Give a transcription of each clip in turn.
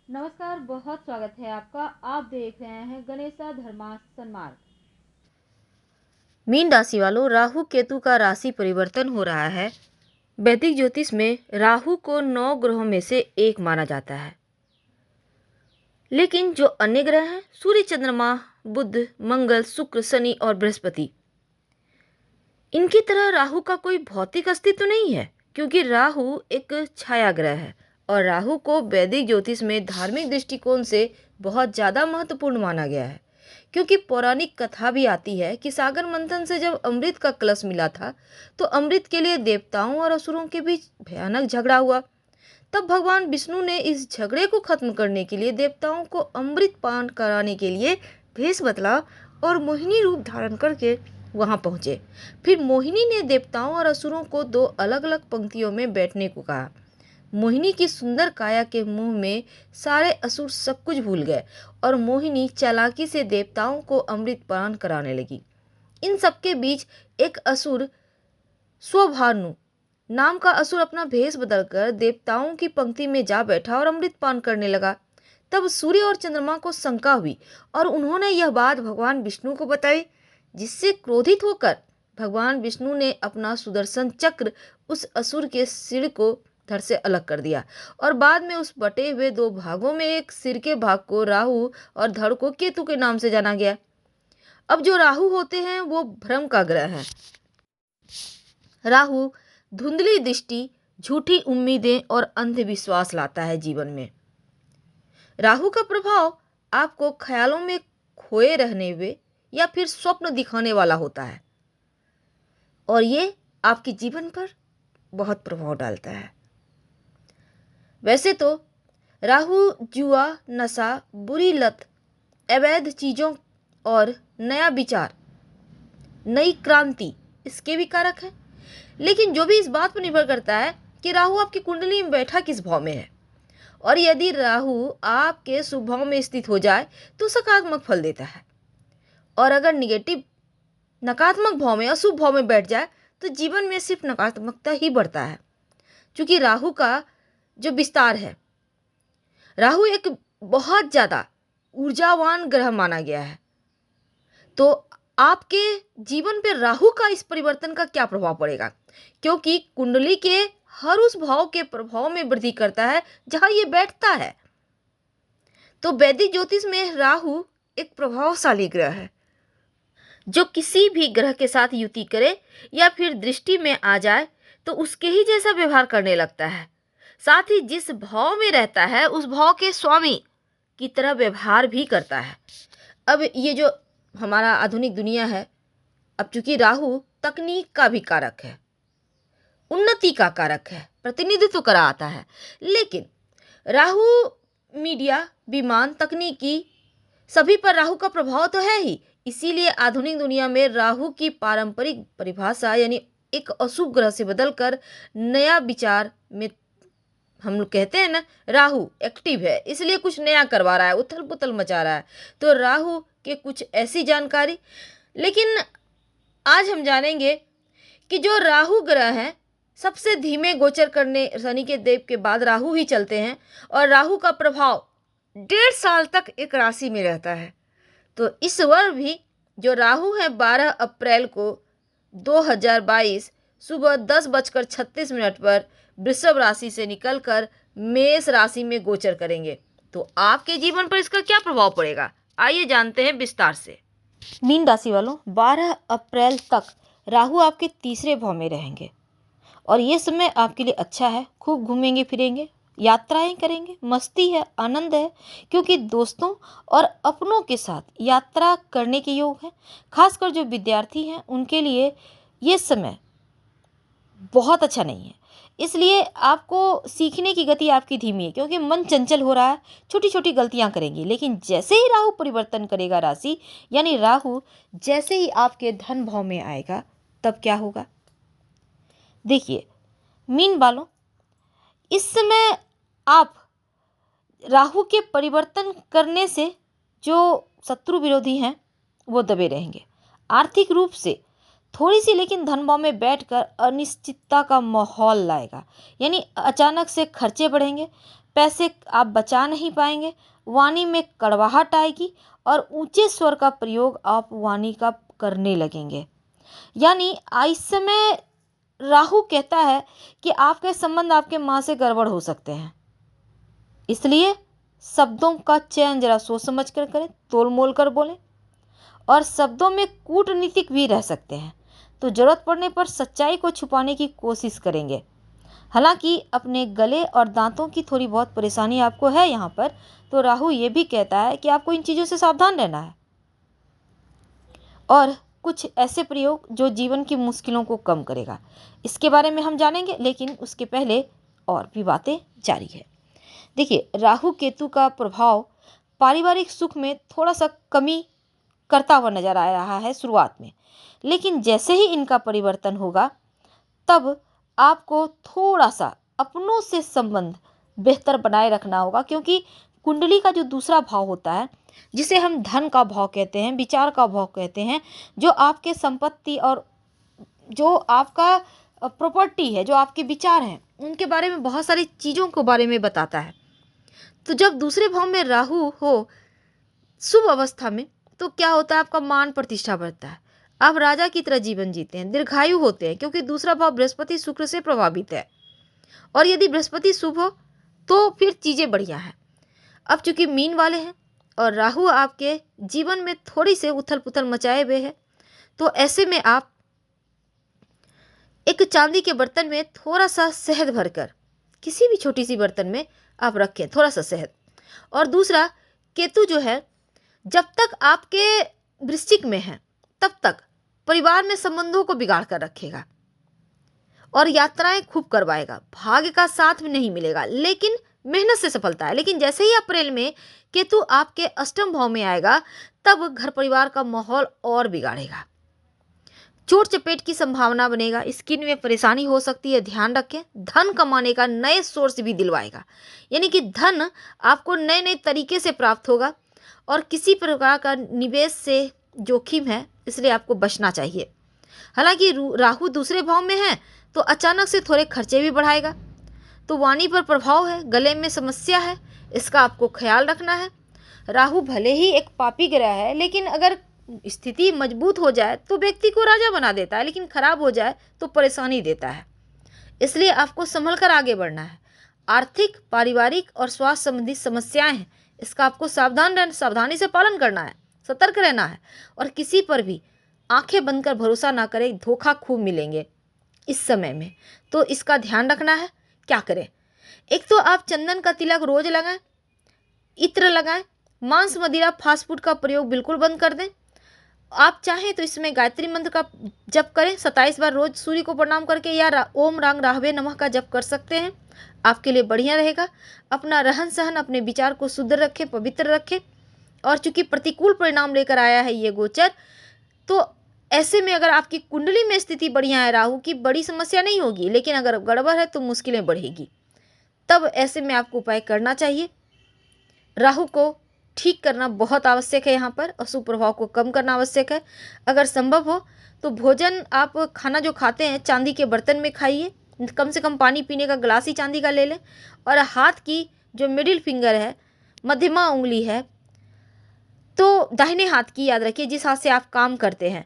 नमस्कार, बहुत स्वागत है आपका। आप देख रहे हैं गणेशा धर्मा सन्मार्ग। मीन राशि वालों, राहु केतु का राशि परिवर्तन हो रहा है। वैदिक ज्योतिष में राहु को 9 ग्रहों में से एक माना जाता है, लेकिन जो अन्य ग्रह हैं सूर्य, चंद्रमा, बुध, मंगल, शुक्र, शनि और बृहस्पति, इनकी तरह राहु का कोई भौतिक अस्तित्व नहीं है, क्योंकि राहु एक छाया ग्रह है और राहु को वैदिक ज्योतिष में धार्मिक दृष्टिकोण से बहुत ज़्यादा महत्वपूर्ण माना गया है। क्योंकि पौराणिक कथा भी आती है कि सागर मंथन से जब अमृत का कलश मिला था तो अमृत के लिए देवताओं और असुरों के बीच भयानक झगड़ा हुआ। तब भगवान विष्णु ने इस झगड़े को खत्म करने के लिए देवताओं को अमृत पान कराने के लिए भेष बदला और मोहिनी रूप धारण करके वहां पहुंचे। फिर मोहिनी ने देवताओं और असुरों को 2 अलग अलग पंक्तियों में बैठने को कहा। मोहिनी की सुंदर काया के मुंह में सारे असुर सब कुछ भूल गए और मोहिनी चालाकी से देवताओं को अमृत पान कराने लगी। इन सबके बीच एक असुर, स्वभानु नाम का असुर, अपना भेष बदलकर देवताओं की पंक्ति में जा बैठा और अमृत पान करने लगा। तब सूर्य और चंद्रमा को शंका हुई और उन्होंने यह बात भगवान विष्णु को बताई, जिससे क्रोधित होकर भगवान विष्णु ने अपना सुदर्शन चक्र उस असुर के सिर को धड़ से अलग कर दिया और बाद में उस बटे हुए 2 भागों में एक सिर के भाग को राहु और धड़ को केतु के नाम से जाना गया। अब जो राहु होते हैं वो भ्रम का ग्रह है। राहु धुंधली दृष्टि, झूठी उम्मीदें और अंधविश्वास लाता है जीवन में। राहु का प्रभाव आपको ख्यालों में खोए रहने हुए या फिर स्वप्न दिखाने वाला होता है और ये आपके जीवन पर बहुत प्रभाव डालता है। वैसे तो राहु जुआ, नशा, बुरी लत, अवैध चीज़ों और नया विचार, नई क्रांति इसके भी कारक है, लेकिन जो भी इस बात पर निर्भर करता है कि राहु आपकी कुंडली में बैठा किस भाव में है। और यदि राहु आपके शुभ भाव में स्थित हो जाए तो सकारात्मक फल देता है, और अगर निगेटिव, नकारात्मक भाव में, अशुभ भाव में बैठ जाए तो जीवन में सिर्फ नकारात्मकता ही बढ़ता है। क्योंकि राहु का जो विस्तार है, राहु एक बहुत ज़्यादा ऊर्जावान ग्रह माना गया है। तो आपके जीवन पर राहु का इस परिवर्तन का क्या प्रभाव पड़ेगा, क्योंकि कुंडली के हर उस भाव के प्रभाव में वृद्धि करता है जहां ये बैठता है। तो वैदिक ज्योतिष में राहु एक प्रभावशाली ग्रह है जो किसी भी ग्रह के साथ युति करे या फिर दृष्टि में आ जाए तो उसके ही जैसा व्यवहार करने लगता है। साथ ही जिस भाव में रहता है उस भाव के स्वामी की तरह व्यवहार भी करता है। अब ये जो हमारा आधुनिक दुनिया है, अब चूंकि राहु तकनीक का भी कारक है, उन्नति का कारक है, प्रतिनिधित्व करा आता है, लेकिन राहु मीडिया, विमान, तकनीकी सभी पर राहु का प्रभाव तो है ही। इसीलिए आधुनिक दुनिया में राहु की पारंपरिक परिभाषा यानी एक अशुभ ग्रह से बदलकर नया विचार में, हम लोग कहते हैं ना, राहु एक्टिव है इसलिए कुछ नया करवा रहा है, उथल पुथल मचा रहा है। तो राहु के कुछ ऐसी जानकारी, लेकिन आज हम जानेंगे कि जो राहु ग्रह हैं सबसे धीमे गोचर करने, शनि के देव के बाद राहु ही चलते हैं और राहु का प्रभाव 1.5 साल तक एक राशि में रहता है। तो इस वर्ष भी जो राहु है 12 अप्रैल को 2022 सुबह 10:36 पर वृषभ राशि से निकलकर मेष राशि में गोचर करेंगे। तो आपके जीवन पर इसका क्या प्रभाव पड़ेगा, आइए जानते हैं विस्तार से। मीन राशि वालों, 12 अप्रैल तक राहु आपके तीसरे भाव में रहेंगे और ये समय आपके लिए अच्छा है। खूब घूमेंगे फिरेंगे, यात्राएं करेंगे, मस्ती है, आनंद है, क्योंकि दोस्तों और अपनों के साथ यात्रा करने के योग है। खासकर जो विद्यार्थी हैं उनके लिए ये समय बहुत अच्छा नहीं है, इसलिए आपको सीखने की गति आपकी धीमी है, क्योंकि मन चंचल हो रहा है, छोटी छोटी गलतियां करेंगी। लेकिन जैसे ही राहु परिवर्तन करेगा राशि, यानी राहु जैसे ही आपके धन भाव में आएगा, तब क्या होगा देखिए मीन वालों, इस समय आप राहु के परिवर्तन करने से जो शत्रु विरोधी हैं वो दबे रहेंगे। आर्थिक रूप से थोड़ी सी, लेकिन धन भाव में बैठकर अनिश्चितता का माहौल लाएगा, यानी अचानक से खर्चे बढ़ेंगे, पैसे आप बचा नहीं पाएंगे, वाणी में कड़वाहट आएगी और ऊंचे स्वर का प्रयोग आप वाणी का करने लगेंगे। यानी इस समय राहु कहता है कि आपके संबंध आपके माँ से गड़बड़ हो सकते हैं, इसलिए शब्दों का चयन जरा सोच समझ कर करें, तोल मोल कर बोलें। और शब्दों में कूटनीतिक भी रह सकते हैं, तो जरूरत पड़ने पर सच्चाई को छुपाने की कोशिश करेंगे। हालांकि अपने गले और दांतों की थोड़ी बहुत परेशानी आपको है यहाँ पर, तो राहु ये भी कहता है कि आपको इन चीज़ों से सावधान रहना है और कुछ ऐसे प्रयोग जो जीवन की मुश्किलों को कम करेगा, इसके बारे में हम जानेंगे। लेकिन उसके पहले और भी बातें जारी है। देखिए, राहु केतु का प्रभाव पारिवारिक सुख में थोड़ा सा कमी करता हुआ नजर आ रहा है शुरुआत में, लेकिन जैसे ही इनका परिवर्तन होगा तब आपको थोड़ा सा अपनों से संबंध बेहतर बनाए रखना होगा, क्योंकि कुंडली का जो दूसरा भाव होता है, जिसे हम धन का भाव कहते हैं, विचार का भाव कहते हैं, जो आपके संपत्ति और जो आपका प्रॉपर्टी है, जो आपके विचार हैं, उनके बारे में बहुत सारी चीज़ों के बारे में बताता है। तो जब दूसरे भाव में राहु हो शुभ अवस्था में, तो क्या होता है, आपका मान प्रतिष्ठा बढ़ता है, आप राजा की तरह जीवन जीते हैं, दीर्घायु होते हैं, क्योंकि दूसरा भाव बृहस्पति शुक्र से प्रभावित है। और यदि बृहस्पति शुभ हो तो फिर चीज़ें बढ़िया हैं। अब चूंकि मीन वाले हैं और राहु आपके जीवन में थोड़ी से उथल पुथल मचाए हुए है, तो ऐसे में आप एक चांदी के बर्तन में थोड़ा सा शहद भरकर, किसी भी छोटी सी बर्तन में आप रखें थोड़ा सा शहद। और दूसरा, केतु जो है जब तक आपके वृश्चिक में है तब तक परिवार में संबंधों को बिगाड़ कर रखेगा और यात्राएं खूब करवाएगा, भाग्य का साथ भी नहीं मिलेगा, लेकिन मेहनत से सफलता है। लेकिन जैसे ही अप्रैल में केतु आपके अष्टम भाव में आएगा, तब घर परिवार का माहौल और बिगाड़ेगा, चोट चपेट की संभावना बनेगा, स्किन में परेशानी हो सकती है, ध्यान रखें। धन कमाने का नए सोर्स भी दिलवाएगा, यानी कि धन आपको नए नए तरीके से प्राप्त होगा और किसी प्रकार का निवेश से जोखिम है, इसलिए आपको बचना चाहिए। हालांकि राहु दूसरे भाव में है तो अचानक से थोड़े खर्चे भी बढ़ाएगा, तो वाणी पर प्रभाव है, गले में समस्या है, इसका आपको ख्याल रखना है। राहु भले ही एक पापी ग्रह है, लेकिन अगर स्थिति मजबूत हो जाए तो व्यक्ति को राजा बना देता है, लेकिन खराब हो जाए तो परेशानी देता है, इसलिए आपको संभल कर आगे बढ़ना है। आर्थिक, पारिवारिक और स्वास्थ्य संबंधी समस्याएं हैं, इसका आपको सावधानी से पालन करना है, सतर्क रहना है और किसी पर भी आंखें बंद कर भरोसा ना करें, धोखा खूब मिलेंगे इस समय में, तो इसका ध्यान रखना है। क्या करें, एक तो आप चंदन का तिलक रोज लगाएं, इत्र लगाएं, मांस मदिरा फास्ट फूड का प्रयोग बिल्कुल बंद कर दें। आप चाहें तो इसमें गायत्री मंत्र का जप करें 27 बार रोज सूर्य को प्रणाम करके, या ओम रांग राहवे नमः का जप कर सकते हैं, आपके लिए बढ़िया रहेगा। अपना रहन सहन, अपने विचार को शुद्ध रखें, पवित्र रखें। और चूंकि प्रतिकूल परिणाम लेकर आया है ये गोचर, तो ऐसे में अगर आपकी कुंडली में स्थिति बढ़िया है, राहु की बड़ी समस्या नहीं होगी, लेकिन अगर गड़बड़ है तो मुश्किलें बढ़ेगी। तब ऐसे में आपको उपाय करना चाहिए, राहु को ठीक करना बहुत आवश्यक है, यहाँ पर अशुभ प्रभाव को कम करना आवश्यक है। अगर संभव हो तो भोजन, आप खाना जो खाते हैं चांदी के बर्तन में खाइए, कम से कम पानी पीने का गिलास ही चांदी का ले लें। और हाथ की जो मिडिल फिंगर है, मध्यमा उंगली है, तो दाहिने हाथ की याद रखिए, जिस हाथ से आप काम करते हैं,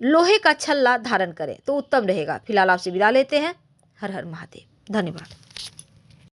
लोहे का छल्ला धारण करें तो उत्तम रहेगा। फिलहाल आपसे विदा लेते हैं। हर हर महादेव। धन्यवाद।